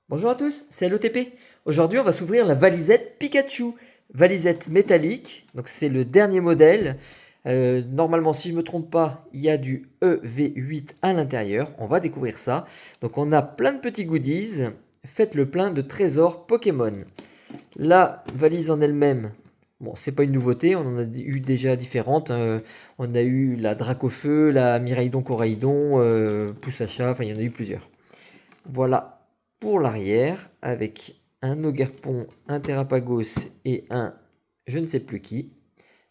Bonjour à tous, c'est LOTP. Aujourd'hui, on va s'ouvrir la valisette Pikachu. Valisette métallique, donc c'est le dernier modèle. Normalement, si je ne me trompe pas, il y a du EV8 à l'intérieur. On va découvrir ça. Donc on a plein de petits goodies. Faites le plein de trésors Pokémon. La valise en elle-même, bon, c'est pas une nouveauté, on en a eu déjà différentes. On a eu la Dracofeu, la Miraidon Coraidon, Poussacha, enfin il y en a eu plusieurs. Voilà pour l'arrière, avec un Ogerpon, un Terrapagos et un je ne sais plus qui.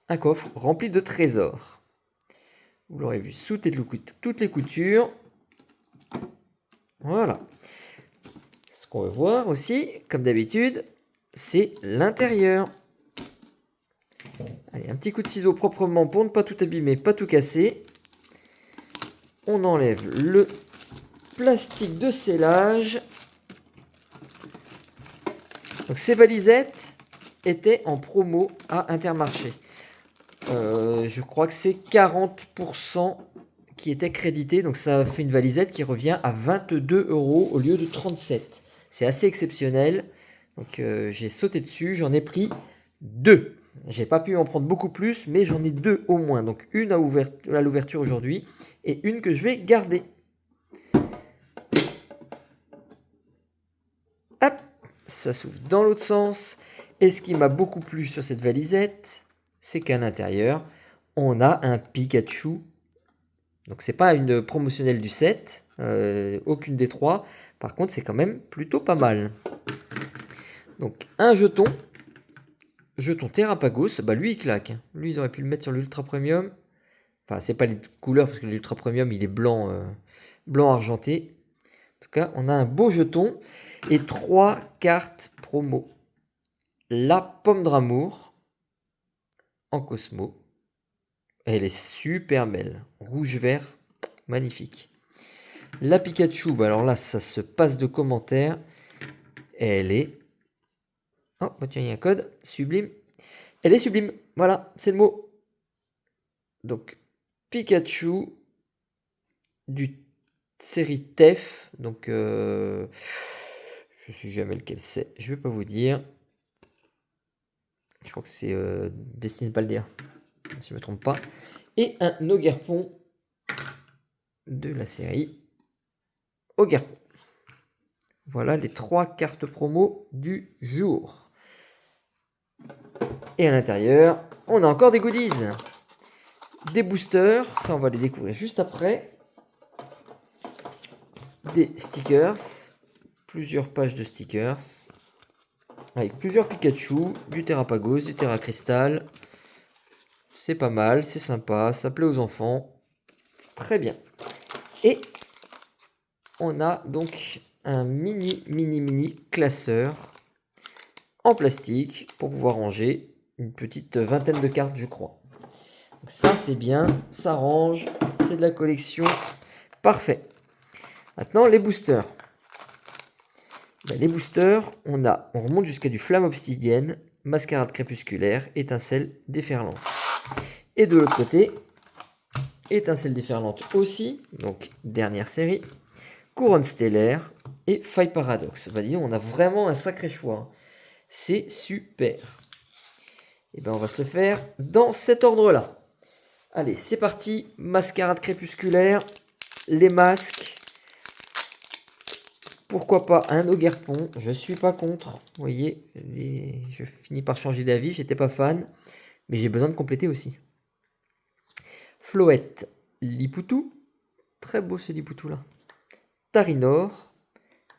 Un coffre rempli de trésors. Vous l'aurez vu sous toutes les coutures. Voilà. Ce qu'on veut voir aussi, comme d'habitude, c'est l'intérieur. Allez, un petit coup de ciseau proprement pour ne pas tout abîmer, pas tout casser. On enlève le plastique de scellage. Donc ces valisettes étaient en promo à Intermarché. Je crois que c'est 40% qui était crédité, donc ça fait une valisette qui revient à 22 € au lieu de 37. C'est assez exceptionnel. Donc j'ai sauté dessus, j'en ai pris deux. J'ai pas pu en prendre beaucoup plus, mais j'en ai deux au moins. Donc une à l'ouverture aujourd'hui et une que je vais garder. Hop, ça s'ouvre dans l'autre sens. Et ce qui m'a beaucoup plu sur cette valisette, c'est qu'à l'intérieur, on a un Pikachu. Donc c'est pas une promotionnelle du set, aucune des trois. Par contre, c'est quand même plutôt pas mal. Donc un jeton Terrapagos, bah lui il claque. Lui ils auraient pu le mettre sur l'Ultra Premium. Enfin, c'est pas les couleurs parce que l'Ultra Premium il est blanc, blanc argenté. En tout cas, on a un beau jeton et trois cartes promo. La pomme d'amour en Cosmo. Elle est super belle. Rouge-vert, magnifique. La Pikachu, bah alors là, ça se passe de commentaires. Elle est... Oh, bah tiens, il y a un code. Sublime. Elle est sublime. Voilà, c'est le mot. Donc, Pikachu du série TEF. Donc, je sais jamais lequel c'est. Je vais pas vous dire. Je crois que c'est Destiny Paldea, si je me trompe pas. Et un Ogerpon de la série Ogerpon. Voilà les trois cartes promo du jour. Et à l'intérieur, on a encore des goodies. Des boosters, ça on va les découvrir juste après. Des stickers, plusieurs pages de stickers. Avec plusieurs Pikachu, du Terrapagos, du Terracrystal. C'est pas mal, c'est sympa, ça plaît aux enfants. Très bien. Et on a donc un mini classeur en plastique pour pouvoir ranger une petite vingtaine de cartes, je crois. Donc ça, c'est bien, ça range, c'est de la collection. Parfait. Maintenant, les boosters. Ben, les boosters, on remonte jusqu'à du flamme obsidienne, mascarade crépusculaire, étincelle déferlante. Et de l'autre côté, étincelle déferlante aussi, donc dernière série, couronne stellaire et faille paradoxe. Ben, disons, on a vraiment un sacré choix. C'est super. Et ben on va se le faire dans cet ordre-là. Allez, c'est parti. Mascarade crépusculaire, les masques. Pourquoi pas un Ogerpon, je suis pas contre. Vous voyez, je finis par changer d'avis, j'étais pas fan, mais j'ai besoin de compléter aussi. Floette, Lipoutou, très beau ce Lipoutou là. Tarinor,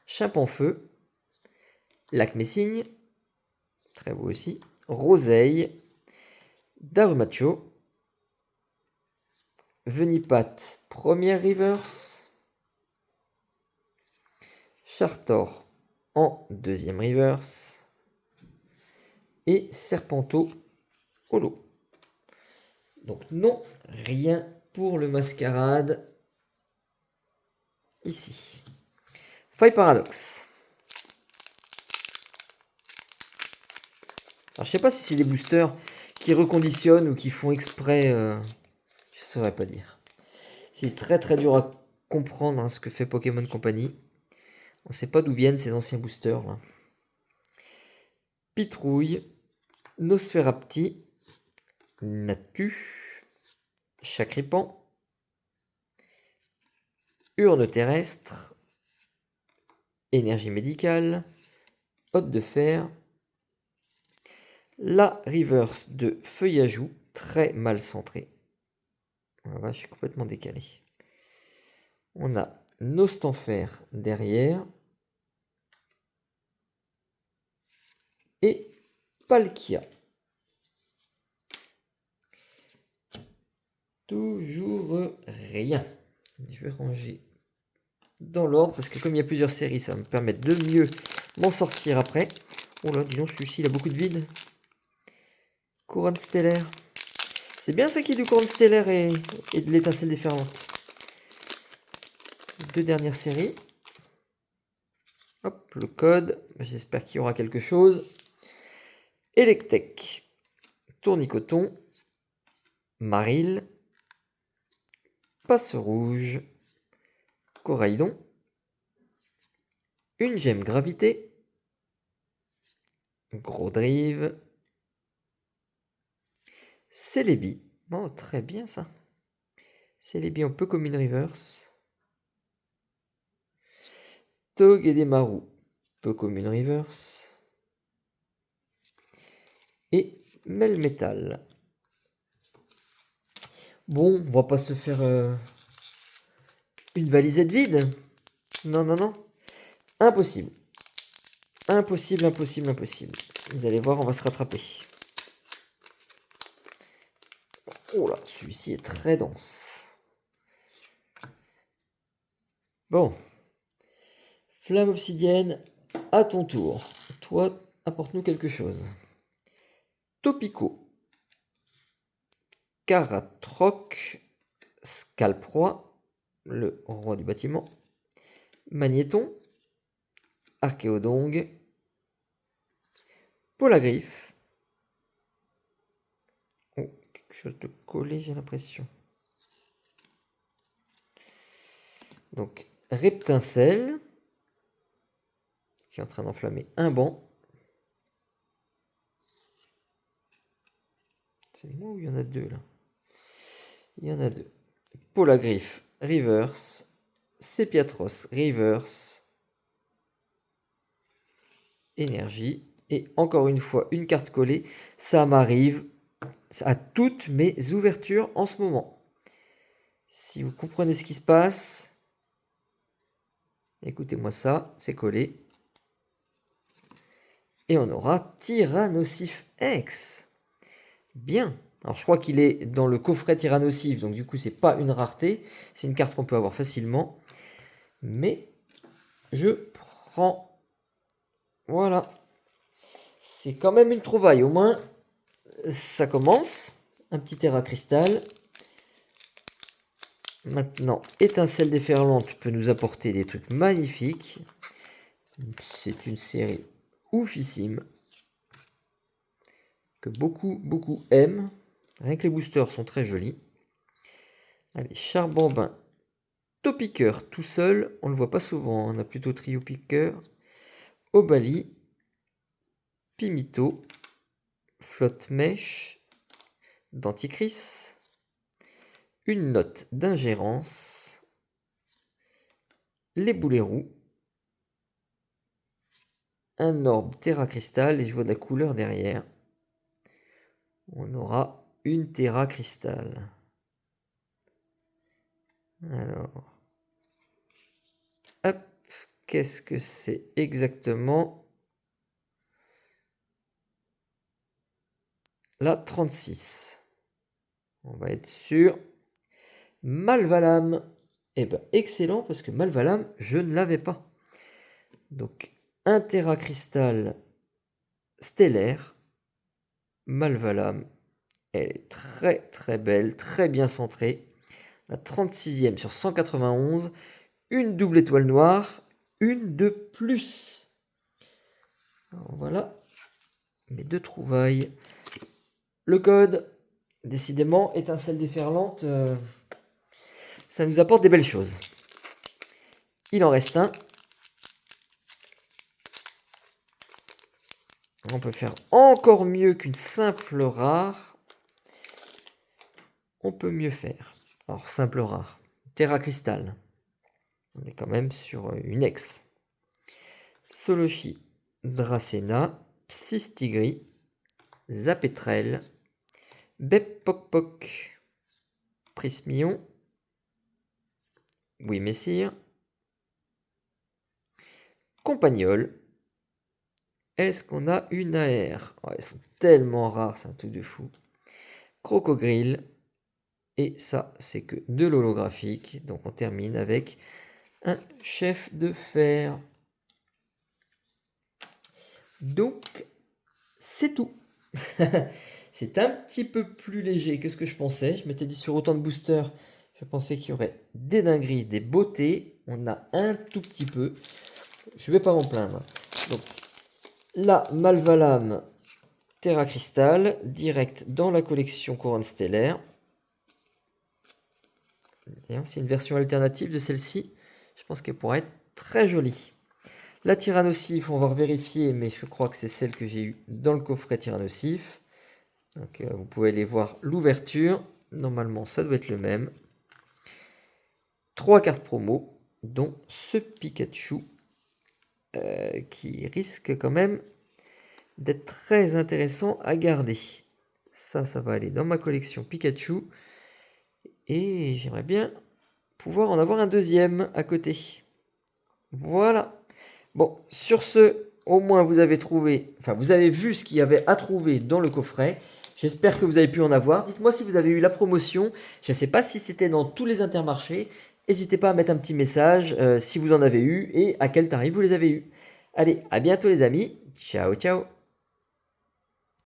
Chimpanfeu, Lac Messigne, très beau aussi. Roseille, Darumacho, Venipat, première reverse. Chartor en deuxième reverse. Et Serpento holo. Donc non, rien pour le mascarade ici. Faille paradoxe. Alors je sais pas si c'est des boosters qui reconditionnent ou qui font exprès, je saurais pas dire. C'est très dur à comprendre hein, ce que fait Pokémon Company. On ne sait pas d'où viennent ces anciens boosters là. Pitrouille, Nosferapti, Natu, Chakripan, Urne terrestre, Énergie médicale, Hôte de fer, la reverse de Feuillajou, très mal centrée. Voilà, je suis complètement décalé. On a Nostanfer derrière. Et Palkia. Toujours rien. Je vais ranger dans l'ordre parce que comme il y a plusieurs séries, ça va me permettre de mieux m'en sortir après. Oh là, dis donc, celui-ci, il a beaucoup de vide. Couronne stellaire. C'est bien ça qui est du couronne stellaire et de l'étincelle déferlante. 2 dernières séries. Hop, le code. J'espère qu'il y aura quelque chose. Electek. Tournicoton. Maril. Passe rouge. Coraïdon. Une gemme gravité. Gros drive. Celebi. Oh, très bien ça. Celebi un peu comme une reverse. Togedemaru, peu comme une reverse. Et Melmetal. Bon, on va pas se faire une valisette vide. Non, non, non. Impossible. Impossible, impossible, impossible. Vous allez voir, on va se rattraper. Oh là, celui-ci est très dense. Bon. Flamme obsidienne, à ton tour. Toi, apporte-nous quelque chose. Topico. Caratroc. Scalproie, le roi du bâtiment. Magnéton. Archéodongue. Polagriffe. Oh, quelque chose de collé, j'ai l'impression. Donc, Reptincelle, qui est en train d'enflammer un banc. C'est moi ou il y en a 2 là? Il y en a 2. Polagriffe, reverse. Sepiatros, reverse. Énergie. Et encore une fois, une carte collée. Ça m'arrive à toutes mes ouvertures en ce moment. Si vous comprenez ce qui se passe, écoutez-moi ça, c'est collé. Et on aura Tyrannosif X. Bien. Alors je crois qu'il est dans le coffret Tyrannosif, donc du coup c'est pas une rareté. C'est une carte qu'on peut avoir facilement. Mais je prends. Voilà. C'est quand même une trouvaille. Au moins, ça commence. Un petit Terra Cristal. Maintenant, Étincelle déferlante peut nous apporter des trucs magnifiques. C'est une série oufissime. Que beaucoup aiment. Rien que les boosters sont très jolis. Allez, Charbambin. Topiqueur tout seul. On ne le voit pas souvent. On a plutôt Trio Piqueur. Obali. Pimito. Flotte Mèche. Denticris. Une note d'ingérence. Les boulets roux. Un orbe Terra Cristal. Et je vois de la couleur derrière. On aura une Terra Cristal. Alors. Hop. Qu'est-ce que c'est exactement? La 36. On va être sûr. Malvalam. Eh ben, excellent, parce que Malvalam, je ne l'avais pas. Donc, un Terra Cristal stellaire. Malvalam. Elle est très très belle, très bien centrée. La 36e sur 191. Une double étoile noire. Une de plus. Alors, voilà mes 2 trouvailles. Le code, décidément, étincelle déferlante, ça nous apporte des belles choses. Il en reste un. On peut faire encore mieux qu'une simple rare. On peut mieux faire. Alors, simple rare. Terra Cristal. On est quand même sur une ex. Solochi, Dracena, Psystigri, Zapetrel, Bepokpok, Prismion, Oui Messire, Compagnol. Est-ce qu'on a une AR? Oh, elles sont tellement rares, c'est un truc de fou. Crocogrille. Et ça, c'est que de l'holographique. Donc on termine avec un chef de fer. Donc, c'est tout. C'est un petit peu plus léger que ce que je pensais. Je m'étais dit sur autant de boosters, je pensais qu'il y aurait des dingueries, des beautés. On a un tout petit peu. Je vais pas m'en plaindre. Donc, là, Malvalam, Terra Cristal, direct dans la collection Couronne Stellaire. C'est une version alternative de celle-ci. Je pense qu'elle pourrait être très jolie. La Tyrannosif, on va vérifier, mais je crois que c'est celle que j'ai eue dans le coffret Tyrannosif. Donc, vous pouvez aller voir l'ouverture. Normalement, ça doit être le même. 3 cartes promo, dont ce Pikachu, qui risque quand même d'être très intéressant à garder. Ça va aller dans ma collection Pikachu. Et j'aimerais bien pouvoir en avoir un deuxième à côté. Voilà. Bon, sur ce, au moins vous avez trouvé, enfin vous avez vu ce qu'il y avait à trouver dans le coffret. J'espère que vous avez pu en avoir. Dites-moi si vous avez eu la promotion. Je ne sais pas si c'était dans tous les Intermarchés. N'hésitez pas à mettre un petit message si vous en avez eu et à quel tarif vous les avez eu. Allez, à bientôt les amis. Ciao, ciao.